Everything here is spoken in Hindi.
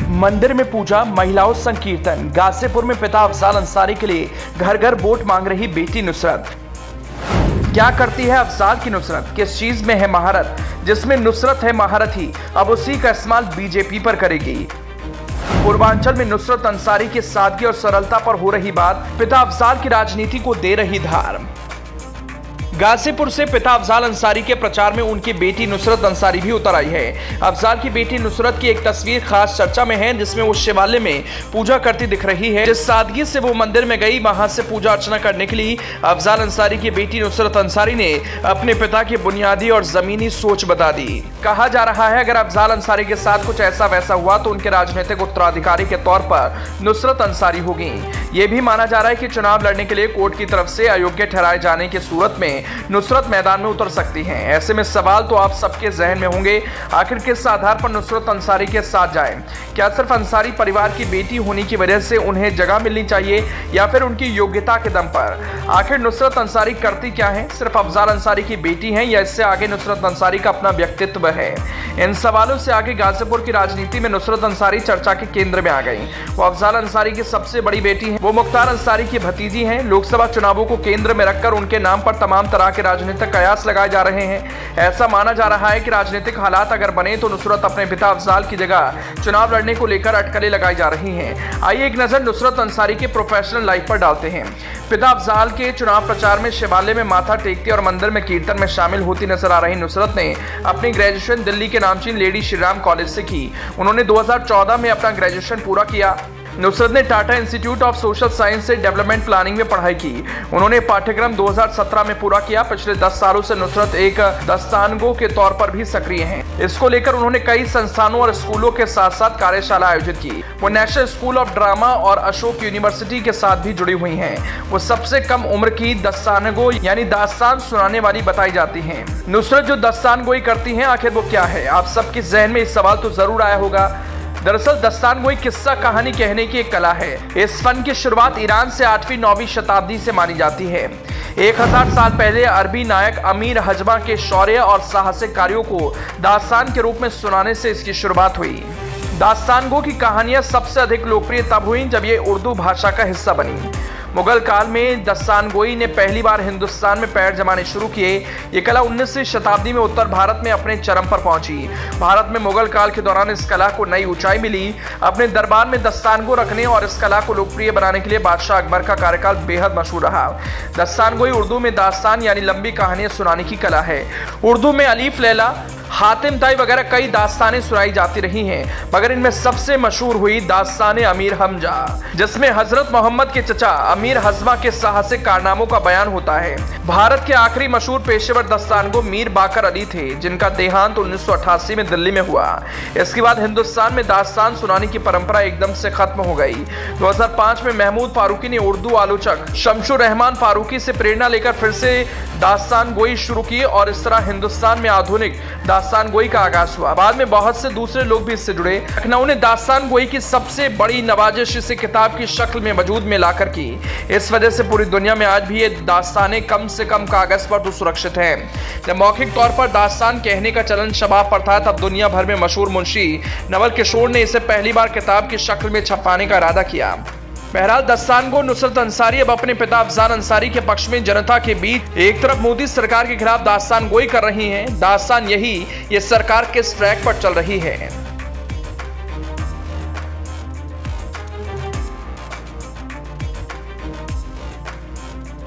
मंदिर में पूजा, महिलाओं संकीर्तन। गाजीपुर में पिता अफजाल अंसारी के लिए घर घर वोट मांग रही बेटी नुसरत। क्या करती है अफजाल की नुसरत? किस चीज में है महारत? जिसमें नुसरत है महारत ही, अब उसी का इस्तेमाल बीजेपी पर करेगी। पूर्वांचल में नुसरत अंसारी की सादगी और सरलता पर हो रही बात, पिता अफजाल की राजनीति को दे रही धार। गाजीपुर से पिता अफजाल अंसारी के प्रचार में उनकी बेटी नुसरत अंसारी भी उतर आई है। अफजाल की बेटी नुसरत की एक तस्वीर खास चर्चा में है, जिसमें वो शिवालय में पूजा करती दिख रही है। जिस सादगी से वो मंदिर में गई, वहां से पूजा अर्चना करने के लिए अफजाल अंसारी की बेटी नुसरत अंसारी ने अपने पिता की बुनियादी और जमीनी सोच बता दी। कहा जा रहा है, अगर अफजाल अंसारी के साथ कुछ ऐसा वैसा हुआ तो उनके राजनीतिक उत्तराधिकारी के तौर पर नुसरत अंसारी होगी। ये भी माना जा रहा है कि चुनाव लड़ने के लिए कोर्ट की तरफ से अयोग्य ठहराए जाने की सूरत में नुसरत मैदान में उतर सकती हैं। ऐसे में सवाल तो आप सबके जहन में होंगे, आखिर किस आधार पर नुसरत अंसारी के साथ जाएं? क्या सिर्फ अंसारी परिवार की बेटी होने की वजह से उन्हें जगह मिलनी चाहिए, या फिर उनकी योग्यता के दम पर? आखिर नुसरत अंसारी करती क्या है? सिर्फ अफजाल अंसारी की बेटी हैं, या इससे आगे नुसरत अंसारी का अपना व्यक्तित्व है? इन सवालों से आगे गाजीपुर की राजनीति में नुसरत अंसारी चर्चा के केंद्र में आ गई। वो अफजाल अंसारी की सबसे बड़ी बेटी है, वो मुख्तार अंसारी की भतीजी हैं। लोकसभा चुनावों को केंद्र में रखकर उनके नाम पर तमाम तरह के राजनीतिक कयास लगाए जा रहे हैं। ऐसा माना जा रहा है कि राजनीतिक हालात अगर बने तो नुसरत अपने पिता अफजाल की जगह चुनाव लड़ने को लेकर अटकलें लगाई जा रही हैं। आइए एक नजर नुसरत अंसारी की प्रोफेशनल लाइफ पर डालते हैं। पिता अफजाल के चुनाव प्रचार में शिवालय में माथा टेकती और मंदिर में कीर्तन में शामिल होती नजर आ रही नुसरत ने अपनी ग्रेजुएशन दिल्ली के नामचीन लेडी श्री राम कॉलेज से की। उन्होंने 2014 में अपना ग्रेजुएशन पूरा किया। नुसरत ने Tata institute of social science से डेवलपमेंट प्लानिंग में पढ़ाई की। उन्होंने पाठ्यक्रम 2017 में पूरा किया। पिछले 10 सालों से नुसरत एक दस्तानगो के तौर पर भी सक्रिय हैं। इसको लेकर उन्होंने कई संस्थानों और स्कूलों के साथ साथ कार्यशाला आयोजित की। वो नेशनल स्कूल ऑफ ड्रामा और अशोक यूनिवर्सिटी के साथ भी जुड़ी हुई हैं। वो सबसे कम उम्र की दस्तानगो यानी दास्तान सुनाने वाली बताई जाती हैं। नुसरत जो दस्तानगोई करती हैं, आखिर वो क्या है? आप सबके जहन में इस सवाल तो जरूर आया होगा। दरअसल दस्तानगोई किस्सा कहानी कहने की एक कला है। इस फन की शुरुआत ईरान से 8वीं-9वीं शताब्दी से मानी जाती है। 1000 साल पहले अरबी नायक अमीर हजमा के शौर्य और साहसिक कार्यों को दास्तान के रूप में सुनाने से इसकी शुरुआत हुई। दास्तानगो की कहानियां सबसे अधिक लोकप्रिय तब हुई जब ये उर्दू भाषा का हिस्सा बनी। मुगल काल में दस्तानगोई ने पहली बार हिंदुस्तान में पैर जमाने शुरू किए। ये कला 19वीं शताब्दी में उत्तर भारत में अपने चरम पर पहुंची। भारत में मुगल काल के दौरान इस कला को नई ऊंचाई मिली। अपने दरबार में दस्तानगो रखने और इस कला को लोकप्रिय बनाने के लिए बादशाह अकबर का कार्यकाल बेहद मशहूर रहा। दस्तानगोई उर्दू में दास्तान यानी लंबी कहानियां सुनाने की कला है। उर्दू में अलीफ लैला, हातिम ताई वगैरह कई दास्तानें सुनाई जाती रही हैं, मगर इनमें सबसे मशहूर हुई दास्तान अमीर हमजा, जिसमें हजरत मोहम्मद के चचा अमीर हजमा के साहसिक कारनामों का बयान होता है। भारत के आखिरी मशहूर पेशेवर दस्तानगो मीर बाकर अली थे, जिनका देहांत 1988 में दिल्ली में हुआ। इसके बाद हिंदुस्तान में दास्तान सुनाने की परंपरा एकदम से खत्म हो गई। 2005 में महमूद फारूकी ने उर्दू आलोचक शमशुर रहमान फारूकी से प्रेरणा लेकर फिर से दास्तान गोई शुरू की और इस तरह हिंदुस्तान में आधुनिक दास्तान गोई का आगाज हुआ। बाद में बहुत से दूसरे लोग भी इससे जुड़े। लखनऊ ने दास्तान गोई की सबसे बड़ी नवाजिश इसे किताब की शक्ल में वजूद में लाकर की। इस वजह से पूरी दुनिया में आज भी ये दास्तानें कम से कम कागज पर तो सुरक्षित हैं। जब मौखिक तौर पर दास्तान कहने का चलन शबाब पर था, तब दुनिया भर में मशहूर मुंशी नवल किशोर ने इसे पहली बार किताब की शक्ल में छपवाने का इरादा किया। बहरहाल दस्तानगो नुसरत अंसारी अब अपने पिता अफजाल अंसारी के पक्ष में जनता के बीच एक तरफ मोदी सरकार के खिलाफ दास्तान गोई कर रही हैं। दास्तान यही, ये सरकार किस ट्रैक पर चल रही है।